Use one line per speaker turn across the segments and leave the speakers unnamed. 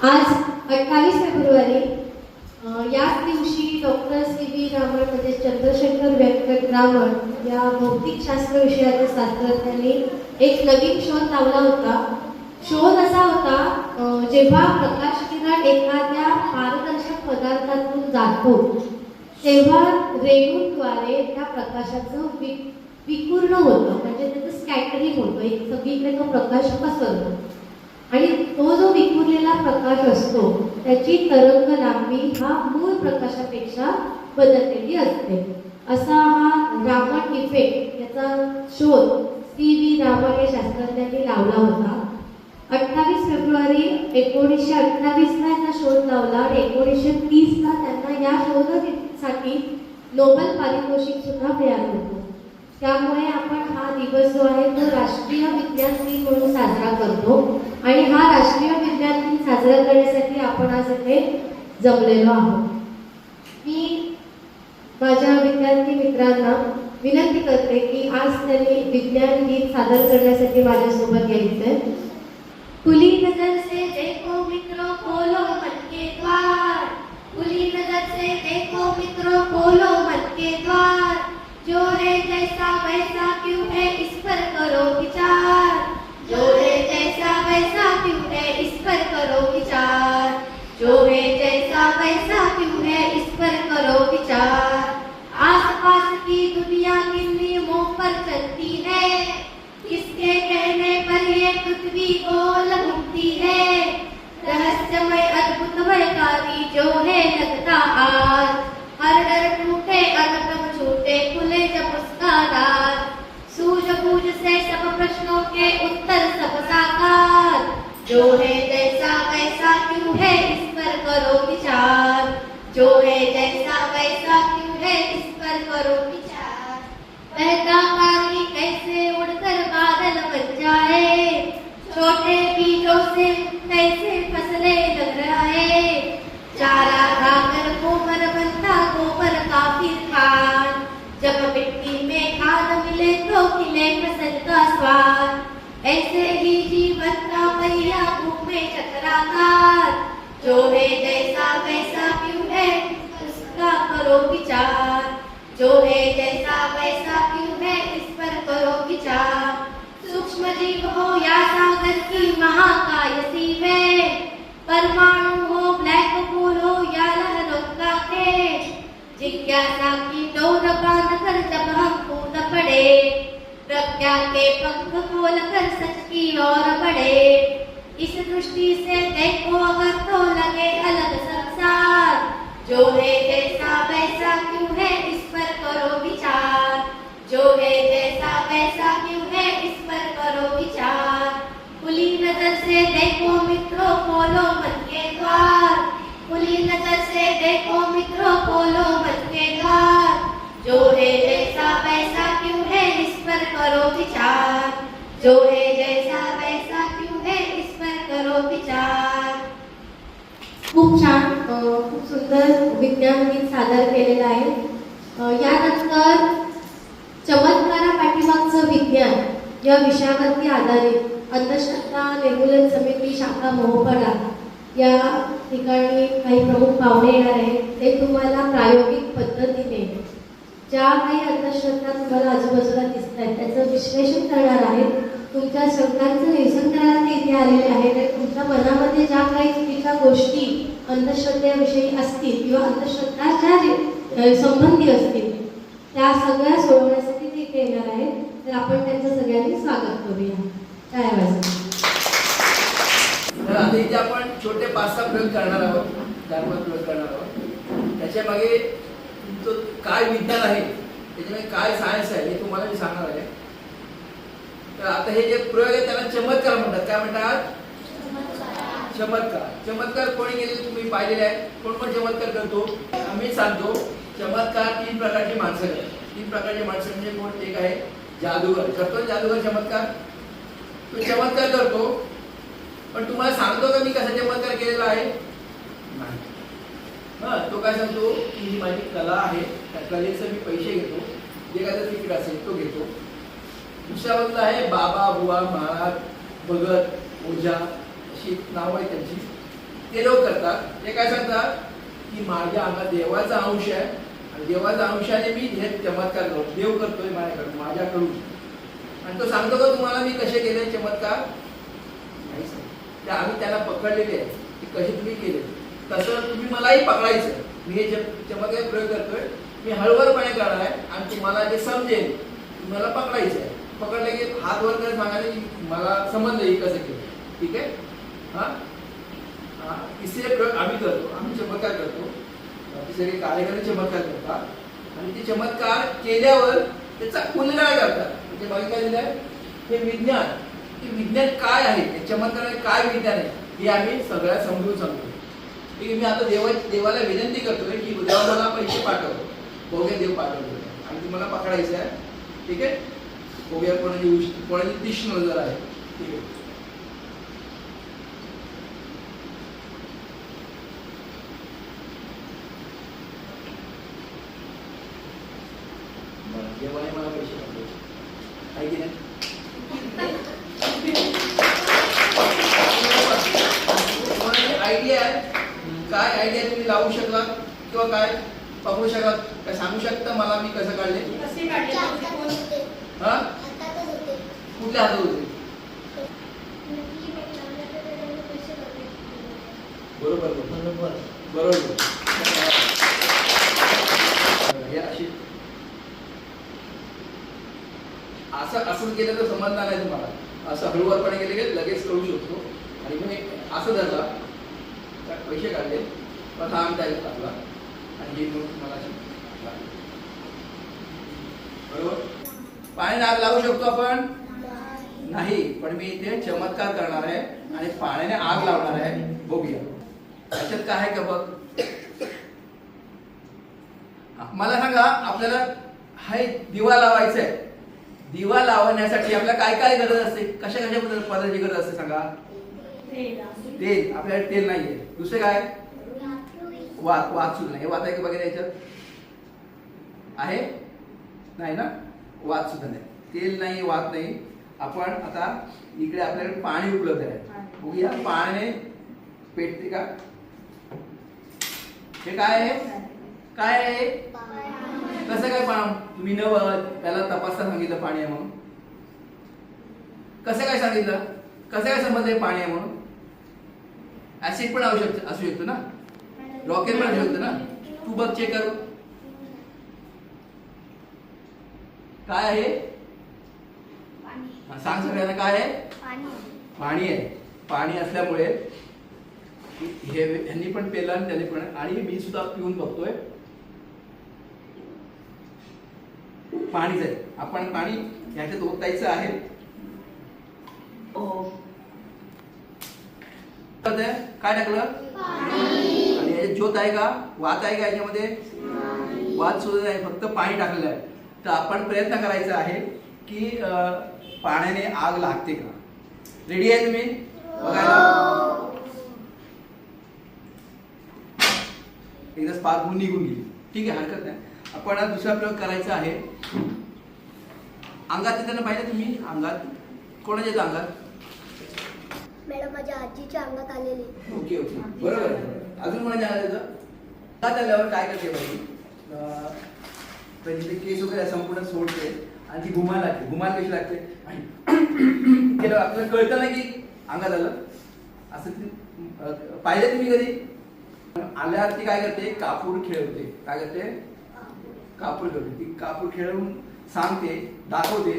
आज 28 फेब्रुवारी याच दिवशी डॉक्टर सी.व्ही. रामन म्हणजे चंद्रशेखर व्यंकट रामन या भौतिकशास्त्र विषयाच्या शास्त्रज्ञांनी एक नवीन शोध लावला होता. शोध असा होता, जेव्हा प्रकाश किरण एखाद्या पारदर्शक पदार्थातून जातो तेव्हा रेणूद्वारे त्या प्रकाशाचं विकुर्ण होतं, म्हणजे त्याचं स्कॅटरिंग होतं, एक सगळीकडे तो प्रकाश पसरतो आणि तो जो विखुरलेला प्रकाश असतो त्याची तरंग लांबी हा मूळ प्रकाशापेक्षा बदललेली असते. असा हा रामन इफेक्ट याचा शोध सी.व्ही. रामन या शास्त्रज्ञांनी लावला होता. 28 फेब्रुवारी 1928 ला याचा शोध लावला आणि 1930 ला त्यांना या शोधासाठी नोबेल पारितोषिक सुद्धा मिळालं होतं. त्यामुळे आपण हा दिवस जो आहे तो राष्ट्रीय विज्ञान दिन म्हणून साजरा करतो आणि हा राष्ट्रीय विज्ञान दिन साजरा करण्यासाठी आपण आज इथे जमलेलो आहोत. मी माझ्या विद्यार्थी मित्रांना विनंती करते की आज त्यांनी विज्ञान गीत सादर करण्यासाठी माझ्यासोबत यायचंय. खुली नजर से देखो मित्रों खोलो मन के द्वार, खुली नजर से देखो मित्रों खोलो मन के द्वार, जो है जैसा वैसा क्यों है इस पर करो विचार, जो है जैसा वैसा क्यों है इस पर करो विचार, जो है जैसा वैसा क्यों है इस पर करो विचार. आसपास की दुनिया किन नियमों पर चलती है, किसके कहने पर ये पृथ्वी गोल घूमती है, रहस्यमय अद्भुत भयकारी जो है लगता आज, हर डर टूटे अनकम छूटे खुले जब उसका राज, सूझबूझ से सब प्रश्नों के उत्तर सब साकार, जो है जैसा वैसा क्यों है इस पर करो विचार, जो है जैसा वैसा क्यों है इस पर करो विचार. बहता पानी कैसे उड़कर बादल बन जाए, छोटे बीजों से कैसे फसलें लग रहे, चारा खाकर गोबर बनता गोबर का फिर खाद, जब मिट्टी में खाद मिले तो खिले फसल का स्वाद, ऐसे ही जीवन का पहिया घूमे चक्राकार, जो है जैसा वैसा क्यों है उसका करो विचार, जो है जैसा वैसा क्यों है इस पर करो विचार. सूक्ष्म जीव हो या सागर की महाकाय सीवे, परमाणु हो ब्लैक होल हो या लहरों का खेल, जिज्ञासा की डोर बांध कर जब हम कूद पड़े, प्रज्ञा के पंख खोल कर सच की ओर बढ़े, इस दृष्टि से देखो अगर तो लगे अलग संसार, जो है जैसा वैसा क्यों है इस पर करो विचार, जो है जैसा वैसा क्यों है इस पर करो विचार. खुली नजर से देखो मित्रों खोलो मन के द्वार, खुली नजर से देखो मित्रों खोलो मन के द्वार, जो है जैसा वैसा क्यों है इस पर करो विचार, जो है जैसा वैसा क्यों है इस पर करो विचार. खूप छान, खूप सुंदर विज्ञान गीत सादर केलेलं आहे. यानंतर चमत्कारा पाठीमागचं विज्ञान या विषयावरती आधारित अंधश्रद्धा निर्मूलन समिती शाखा मोहपाडा या ठिकाणी काही प्रमुख पाहुणे येणार आहेत. ते तुम्हाला प्रायोगिक पद्धतीने ज्या काही अंधश्रद्धा तुम्हाला आजूबाजूला दिसत आहेत त्याचं विश्लेषण करणार आहेत. तुमच्या शंकांचं निरसन करायला ते इथे आलेले आहेत आणि तुमच्या मनामध्ये ज्या काही चुकीच्या गोष्टी अंधश्रद्धेविषयी असतील किंवा अंधश्रद्धाच्या संबंधी असतील त्या सगळ्या सोडवण्यासाठी ते इथे येणार आहेत. तर आपण त्यांचं सगळ्यांनी स्वागत करूया. काय वाजता
तर आता इथे आपण छोटे 5-6 प्रयोग करणार आहोत, 4-5 प्रयोग करणार आहोत. त्याच्या मागे तुमचं काय विज्ञान आहे, त्याच्यामध्ये काय सायन्स आहे हे तुम्हाला मी सांगणार आहे. तर आता हे जे प्रयोग आहे त्याला चमत्कार म्हणतात. काय म्हणतात? चमत्कार. चमत्कार कोणी केले तुम्ही पाहिलेले आहे? कोण कोण चमत्कार करतो? आम्ही सांगतो. चमत्कार 3 प्रकारची माणसं आहेत. 3 प्रकारची माणसं म्हणजे कोण? एक आहे जादूगर. करतो जादूगर चमत्कार. तो चमत्कार करतो, पण तुम्हाला सांगतो का मी कसा चमत्कार केलेला आहे? नाही. तो काय सांगतो की ही माझी कला आहे, त्या कलेचे मी पैसे घेतो, जे काय तिकीट असेल तो घेतो. दुसऱ्या बाजूला आहे बाबा, बुवा, महाराज, भगत, ओझा अशी नाव आहे त्यांची. ते लोक करतात. ते काय सांगतात की माझ्या अंगात देवाचा अंश आहे आणि देवाच्या अंशाने मी हे चमत्कार करतो, देव करतोय माझ्याकडून. आणि तो सांगतो का तुम्हाला मी कसे केले चमत्कार? नाही सांगतो. ते आम्ही त्याला पकडलेले आहे की कसे तुम्ही केले. तसं तुम्ही मलाही पकडायचं. मी हे चमत्कार प्रयोग करतोय, मी हळूवारपणे करणार आहे आणि तुम्हाला जे समजेल तुम्हाला पकडायचं आहे. पकडलं की हात वर कर, सांगायला की मला समजलं हे कसं केलं. ठीक आहे. हा तिसरे प्रयोग आम्ही करतो, आम्ही चमत्कार करतो. सगळे कार्यकर्ते चमत्कार करतात आणि ते चमत्कार केल्यावर त्याचा उलगडा करतात. म्हणजे बाकी काय दिलंय हे विज्ञान, हे विज्ञान काय आहे, हे चमत्कार काय विज्ञान आहे हे आम्ही सगळ्या समजून सांगतो. ठीक आहे. मी आता देवाला विनंती करतोय की देवा मला पैसे पाठव. बघूया देव पाठवतो आणि तुम्हाला पकडायचं आहे. ठीक आहे. बघूया कोणाची तीक्ष्ण नजर आहे. ठीक आहे. देवाने मला पैसे पाठवले आहे की नाही? आयडिया आहे काय? आयडिया तुम्ही लावू शकला किंवा काय पकडू शकला? काय सांगू शकता मला मी कसं काढले? हा कुठल्या हातात होते? बरोबर बरोबर बरोबर. हे अशी असं केलं तर समजणार नाही तुम्हाला. असं हळूवारपणे गेले की लगेच कळू शकतो. आणि मग असं धरला पैसे काढले पण हा आमचा टाकला आणि हे मग मला बरोबर. पाण्याने आग लावू शकतो आपण? नाही. पण मी इथे चमत्कार करणार आहे आणि पाण्याने आग लावणार आहे. बघूया त्याच्यात काय आहे का बघ. मला सांगा आपल्याला हा दिवा लावायचा आहे. दिवा लावण्यासाठी आपल्याला काय काय गरज असते? कशा पदार्थाची गरज असते सांगा? तेल. आपल्याला तेल नाहीये. दुसरे काय? वात सुद्धा नाही. वात आहे का बघा याच्यात? आहे नाही ना? वात सुद्धा नाही. तेल नाही, वात नाही. आपण आता इकडे आपल्याकडे पाणी उपलब्ध आहे. बघूया पाण्याने पेटते का? हे काय आहे? काय आहे? कसं काय पाणी? तुम्ही न त्याला तपासता सांगितलं पाणी आहे म्हणून? कसं काय सांगितलं? कसं काय समजलं पाणी आहे म्हणून? ऍसिड पण असू शकतो ना, रॉकेट पण असू शकतो ना. तू बघ, चेक करू काय आहे? सांग सगळ्यांना काय आहे? पाणी आहे. पाणी असल्यामुळे हे ह्यांनी पण पेलं आणि त्यांनी पण, आणि मी सुद्धा पिऊन बघतोय. पाणीच आहे. आपण पाणी ह्याच्यात ओतायचं आहे. काय टाकलं? आणि याच्यात ज्योत आहे का? वात आहे का याच्यामध्ये? वात सुद्धा नाही, फक्त पाणी टाकलेलं आहे. तर आपण प्रयत्न करायचा आहे की पाण्याने आग लागते का. रेडी आहे तुम्ही बघायला? एकदा स्पार्क निघून गेली. ठीक आहे, हरकत नाही. आपण दुसरा प्रयोग करायचा आहे. अंगात त्यांना पाहिजे तुम्ही? अंगात कोणाच्या येतं? अंगात
मॅडम माझ्या आजीच्या अंगात आलेली.
ओके ओके बरोबर. अजून कोणाच्या अंगात येतं? अंगात आल्यावर काय करते पाहिजे? पहिले केस वगैरे संपूर्ण सोडते आणि ती घुमायला लागते. घुमायला कशी लागते? केलं आपल्याला कळतं ना की अंगात आलं असं. पाहिजे तुम्ही कधी? आल्यावर ती काय करते? कापूर खेळवते. काय करते? कापूर खेळवते. ती कापूर खेळवून सांगते, दाखवते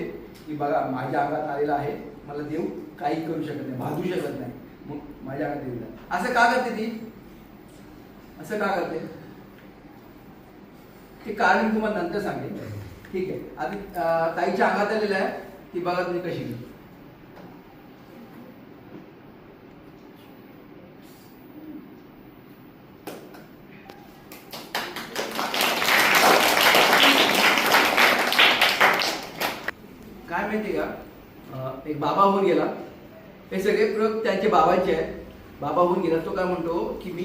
की बघा माझ्या अंगात आलेला आहे, मला देव काही करू शकत नाही, भाजू शकत नाही, मग माझ्या अंगात देव. असं का करते ती? असं का करते ते कारण मी तुम्हाला नंतर सांगेन. ठीक आहे. आधी ताईच्या अंगात आलेलं आहे, ती बघा तुम्ही कशी. काय माहिती का, एक बाबा होऊन गेला. हे सगळे प्रयोग त्यांचे बाबांचे आहेत. बाबा होऊन गेला. तो काय म्हणतो की मी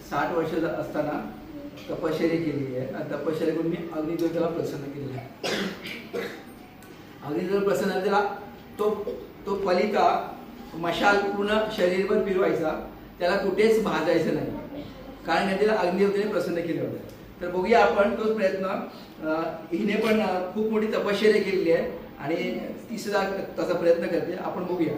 60 वर्ष असताना तपश्चर्या केलेली आहे आणि तपश्चर्या करून मी अग्निदेवतेला प्रसन्न केलेला आहे. अग्निदेव प्रसन्न त्याला तो फलिका मशाल पूर्ण शरीरभर फिरवायचा त्याला कुठेच भाजायचं नाही, कारण या तिला अग्निदेवतेने प्रसन्न केलं होतं. तर बघूया आपण तोच प्रयत्न. हिने पण खूप मोठी तपश्चर्या केलेली आहे आणि ती सुद्धा तसा प्रयत्न करते. आपण बघूया.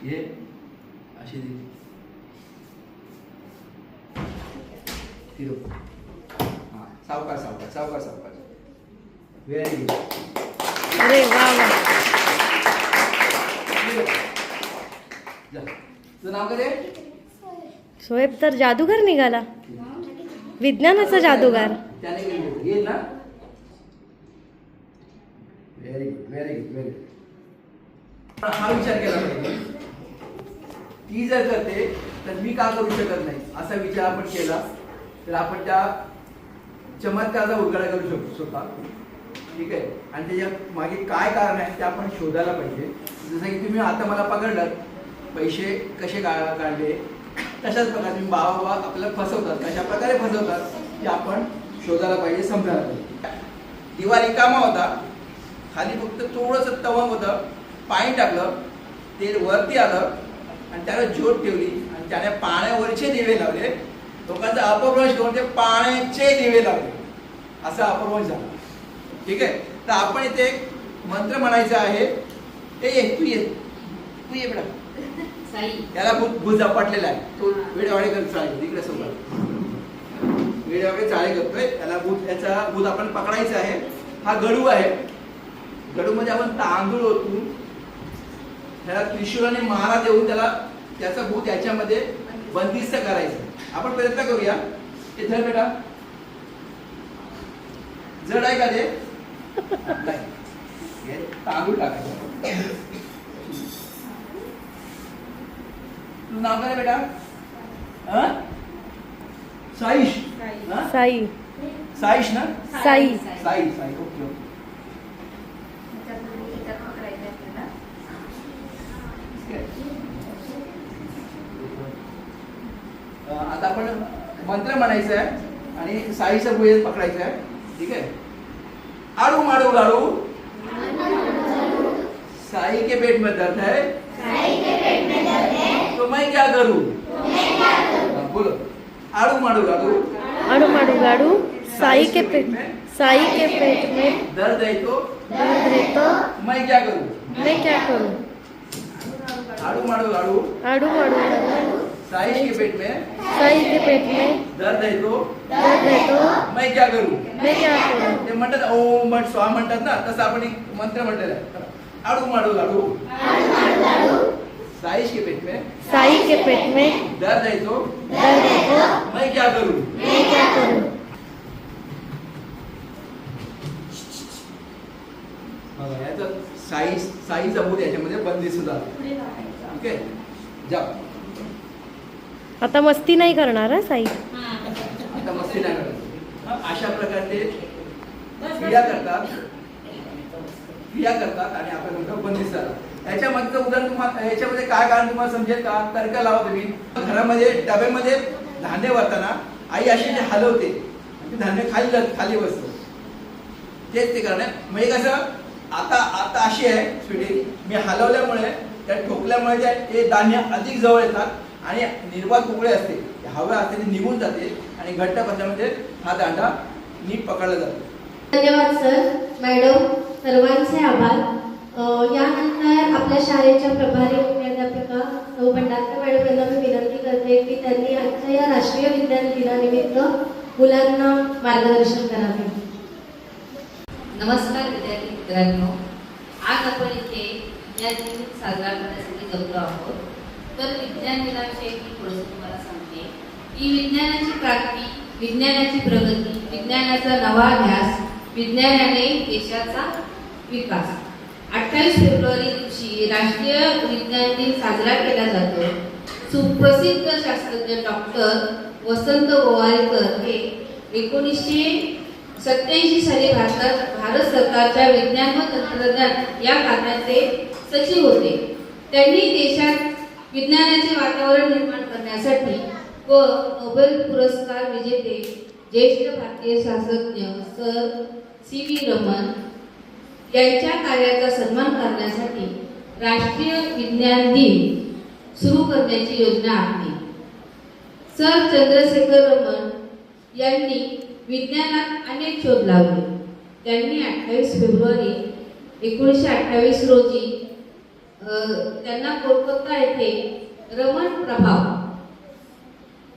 ये अशी फिरव. हां, सावकाश सावकाश सावकाश सावकाश. Very good.
अरे वा वा.
जा. तुझं नाव काय रे?
शोएब तर जादूगार निघाला, विज्ञानाचा जादूगार.
त्याने केलं येईल ना. Very good very good very good. हा विचार केला पाहिजे, ती जर करते तर मी का करू शकत नाही, असा विचार आपण केला तर आपण त्या चमत्काराचा उलगडा करू शकतो स्वतः. ठीक आहे. आणि त्याच्या मागे काय कारण आहे ते आपण शोधायला पाहिजे. जसं की तुम्ही आता मला पकडलं, पैसे कसे काढले, तशाच प्रकारे तुम्ही बाबा आपल्याला फसवतात, कशा प्रकारे फसवतात ते आपण शोधायला पाहिजे, समजायला पाहिजे. दिवा रिकामा होता, खाली फक्त थोडंसं तवंग होतं, पाणी टाकलं, तेल वरती आलं आणि त्याला ज्योत ठेवली आणि त्याने पाण्यावरचे दिवे लावले. लोकांचा अपभ्रंश करून ते पाण्याचे दिवे लावले, असा अपभ्रंश झाला. ठीक आहे. तर आपण इथे एक मंत्र म्हणायचा आहे. तू ये बेटा. त्याला भूत झपाटलेला आहे, तो वेडेवाडे करत चाळे तिकडे सोबत वेडेवाडे चाळे करतोय. त्याला याचा भूत आपण पकडायचा आहे. हा गडू आहे. गडू मध्ये आपण तांदूळ ओतून त्याला त्रिशूलाने मारा देऊन त्याचा भूत याच्यामध्ये बंदिस्त करायचं. आपण प्रयत्न करूया. ते धर बेटा. जड आहे का ते? नाही. तांदूळ टाकायचं. तुझं नाव काय बेटा? साईश.
साई.
साईश ना?
साई.
साई साई. Okay okay. आता आपण मंत्र म्हणायचं आहे आणि साईचं भुजन पकडायचं आहे. ठीक आहे. आडू माडू गाडू साई के पेट में दर्द है, तो मैं क्या करूं? बोलो. आडू माडू गाडू साई के पेट में दर्द है तो मैं क्या करूं? आडू माडू गाडू साई के पेट में दर्द है तो मैं क्या करूं? ते म्हणतात ओम भट स्वाहा म्हणतात ना, तसं आपण एक मंत्र म्हटलेला आहे. आडू माडू गाडू साई के पेट में दर्द है तो मैं क्या करूं? याचं साईचा भूत याच्यामध्ये बंदी सुद्धा. ओके. जा.
आता मस्ती नाही करणार हा साई.
आता मस्ती नाही करत. अशा प्रकारे क्रिया करतात आणि आपण म्हणतो बंदिस्त झाला. याच्यामध्ये उदाहरण तुम्हाला याच्यामध्ये काय कारण तुम्हाला समजेल का? तर्क लावा तुम्ही. घरामध्ये डब्यामध्ये धान्य भरताना आई अशी जे हलवते ते धान्य खाली बसतं. तेच ते कारण आहे. म्हणजे कसं आता अशी आहे स्वीटी, मी हलवल्यामुळे त्या ठोकल्यामुळे ते धान्य अधिक जवळ येतात आणि निर्वात उघडे असते, हवा असते ती निघून जाते आणि घट्ट बसल्यामध्ये हा दांडा नीट पकडला जातो.
धन्यवाद सर, मॅडम, सर्वांचे आभार. यानंतर आपल्या शाळेच्या प्रभारी मुख्याध्यापिका सौ भंडारकर मॅडम यांना मी विनंती करते की त्यांनी आजच्या या राष्ट्रीय विज्ञान दिनानिमित्त मुलांना मार्गदर्शन करावे.
नमस्कार विद्यार्थी मित्रांनो, आज आपण इथे या दिन साजरा करण्यासाठी जमलो आहोत. तर विज्ञान दिनाविषयी मी थोडंसं तुम्हाला सांगते की विज्ञानाची क्रांती, विज्ञानाची प्रगती, विज्ञानाचा नवा ध्यास, विज्ञानाने देशाचा विकास. 28 फेब्रुवारी दिवशी राष्ट्रीय विज्ञान दिन साजरा केला जातो. सुप्रसिद्ध शास्त्रज्ञ डॉक्टर वसंत गोवारीकर हे 87 साली भारत सरकारच्या विज्ञान व तंत्रज्ञान या खात्याचे सचिव होते. त्यांनी देशात विज्ञानाचे वातावरण निर्माण करण्यासाठी व नोबेल पुरस्कार विजेते ज्येष्ठ भारतीय शास्त्रज्ञ सर सी.व्ही. रमन यांच्या कार्याचा सन्मान करण्यासाठी राष्ट्रीय विज्ञान दिन सुरू करण्याची योजना आखली. सर चंद्रशेखर रमन यांनी विज्ञानात अनेक शोध लावले. त्यांनी 28 फेब्रुवारी 1928 रोजी त्यांना कोलकाता येथे रमन प्रभाव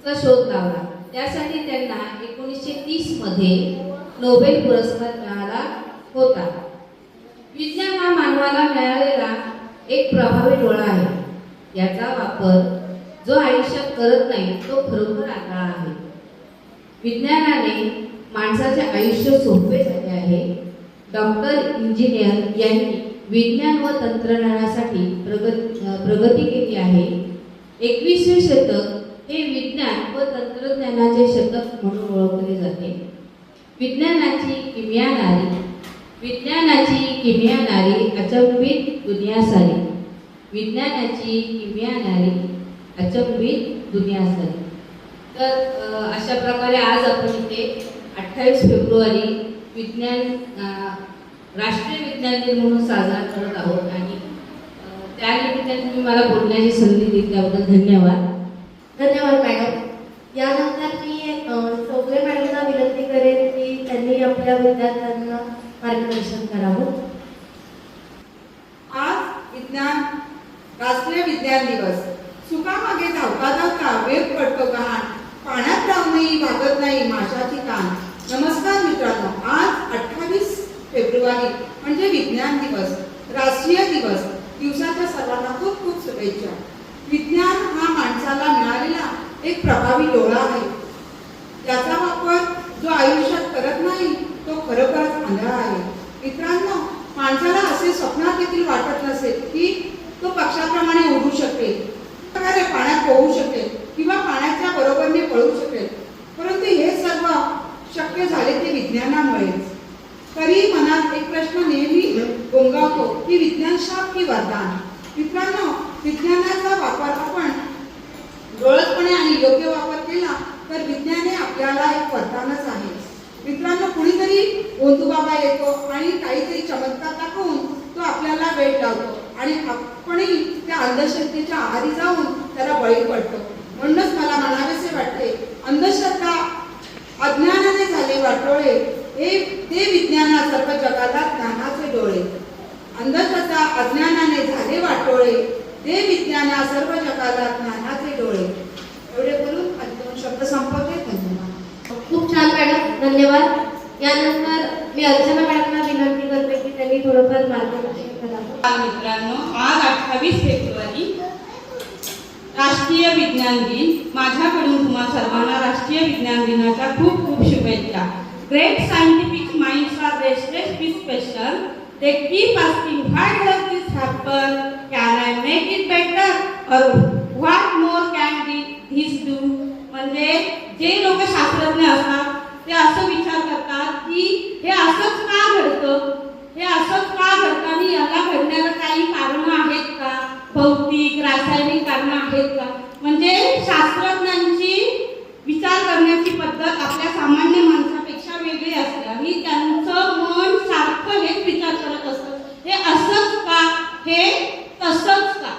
चा शोध लावला. त्यासाठी त्यांना 1930 मध्ये नोबेल पुरस्कार मिळाला होता. विज्ञान हा मानवाला मिळालेला एक प्रभावी डोळा आहे. याचा वापर जो आयुष्यात करत नाही तो खरोखर आगळा आहे. विज्ञानाने माणसाचे आयुष्य सोपे झाले आहे. डॉक्टर इंजिनियर यांनी विज्ञान व तंत्रज्ञानासाठी प्रगती केली आहे. 21वे शतक हे विज्ञान व तंत्रज्ञानाचे शतक म्हणून ओळखले जाते. विज्ञानाची किमया नारी अचंबित दुनिया सारी. विज्ञानाची किमया नारी अचंबित दुनिया सारी. तर अशा प्रकारे आज आपण इथे 28 फेब्रुवारी राष्ट्रीय विज्ञान दिन म्हणून साजरा करत आहोत आणि त्या निमित्ताने तुम्ही मला बोलण्याची संधी दिली त्याबद्दल धन्यवाद.
धन्यवाद मॅडम. यानंतर मी चौगले मॅडमना विनंती करेन की त्यांनी आपल्या विद्यार्थ्यांना मार्गदर्शन करावं.
आज राष्ट्रीय विज्ञान दिवस. सुखामागे धावता धावता वेग पडतो गहाण, पाण्यात राहूनही भागत नाही माशाची कान. नमस्कार मित्रांनो, आज 28 फेब्रुवारी म्हणजे विज्ञान दिवस, राष्ट्रीय दिवस. दिवसाच्या सर्वांना खूप खूप शुभेच्छा. विज्ञान हा माणसाला मिळालेला एक प्रभावी डोळा आहे. त्याचा वापर जो आयुष्यात करत नाही तो खरोखरच आंधळा आहे. मित्रांनो, माणसाला असे स्वप्नात देखील वाटत नसेल की तो पक्षाप्रमाणे उडू शकेल, प्रकारे पाण्यात पोहू शकेल किंवा पाण्याच्या बरोबरीने पळू शकेल. परंतु हे सर्व शक्य झाले ते विज्ञानामुळेच. तरी मनात एक प्रश्न नेहमी गोंगावतो की विज्ञान शाप की वरदान. मित्रांनो, विज्ञानाचा वापर आपण डोळसपणे आणि योग्य वापर केला तर विज्ञान हे आपल्याला एक वरदानच आहे. मित्रांनो, कुणीतरी गोंधूबाबा येतो आणि काहीतरी चमत्कार दाखवून तो आपल्याला वेळ लावतो आणि आपणही त्या अंधश्रद्धेच्या आहारी जाऊन त्याला बळी पडतो. म्हणूनच मला म्हणावेसे वाटते, अंधश्रद्धा अज्ञानाने झाले वाटोळे, ते विज्ञाना सर्व जगाला ज्ञानाचे डोळे. अंधश्रद्धा अज्ञानाने झाले वाटोळे, ते विज्ञाना सर्व जगाला ज्ञानाचे डोळे. एवढे बोलून माझे शब्द संपवते. धन्यवाद.
खूप छान मॅडम, धन्यवाद. यानंतर मी अर्चना मॅडमना विनंती करते की त्यांनी थोडंफार मार्गदर्शन करावं.
मित्रांनो, आज 28 फेब्रुवारी राष्ट्रीय विज्ञान दिन. माझ्याकडून तुम्हा सर्वांना राष्ट्रीय विज्ञान दिनाच्या खूप खूप शुभेच्छा. Great scientific minds are restless with question. They keep asking, why does this happen? Can I make it better? Or what more can this do? म्हणजे जे लोक शास्त्रज्ञ असतात ते असं विचार करतात की हे असंच का घडतं, हे असंच का घडतं आणि याला घडण्याला काही कारणं आहेत का, भौतिक रासायनिक कारणं आहेत का. म्हणजे शास्त्रज्ञांची विचार करण्याची पद्धत आपल्या सामान्य माणसापेक्षा वेगळी असते आणि त्यांचं मन सारखं हेच विचार करत असतं, हे असंच का, हे तसंच का.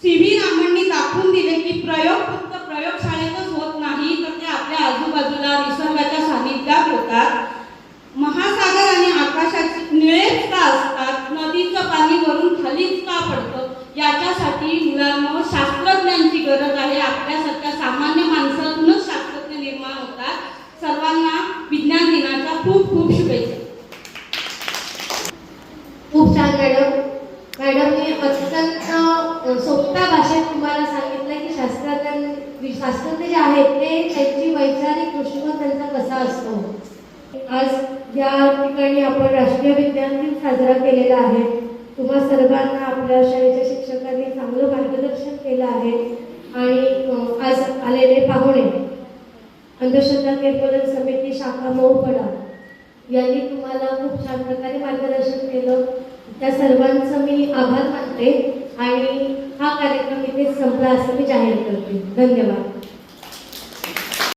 सी.व्ही. रामननी दाखवून दिले की प्रयोग फक्त प्रयोगशाळेतच होत नाही तर ते आपल्या आजूबाजूला निसर्गाच्या सानिध्यात होतात. महासागर आणि आकाशाचे निळेच का असतात, नदीचं पाणी वरून खालीच का पडतं, याच्यासाठी मुलांना शास्त्रज्ञांची गरज आहे. आपल्यासारख्या सामान्य माणसातूनच शास्त्रज्ञ निर्माण होतात. सर्वांना विज्ञान दिनाच्या खूप खूप शुभेच्छा.
खूप छान मॅडम. मॅडमने अत्यंत सोप्या भाषेत तुम्हाला सांगितलं की शास्त्रज्ञ जे आहेत ते त्यांची वैचारिक दृष्टिकोन त्यांचा कसा असतो. आज या ठिकाणी आपण राष्ट्रीय विज्ञान दिन साजरा केलेला आहे. तुम्हा सर्वांना आपल्या शाळेच्या शिक्षकांनी चांगलं मार्गदर्शन केलं आहे आणि आज आलेले पाहुणे अंधश्रद्धा निर्मूलन समिती शाखा मऊपडा यांनी तुम्हाला खूप छान प्रकारे मार्गदर्शन केलं. त्या सर्वांचं मी आभार मानते आणि हा कार्यक्रम इथे संपला असं मी जाहीर करते. धन्यवाद.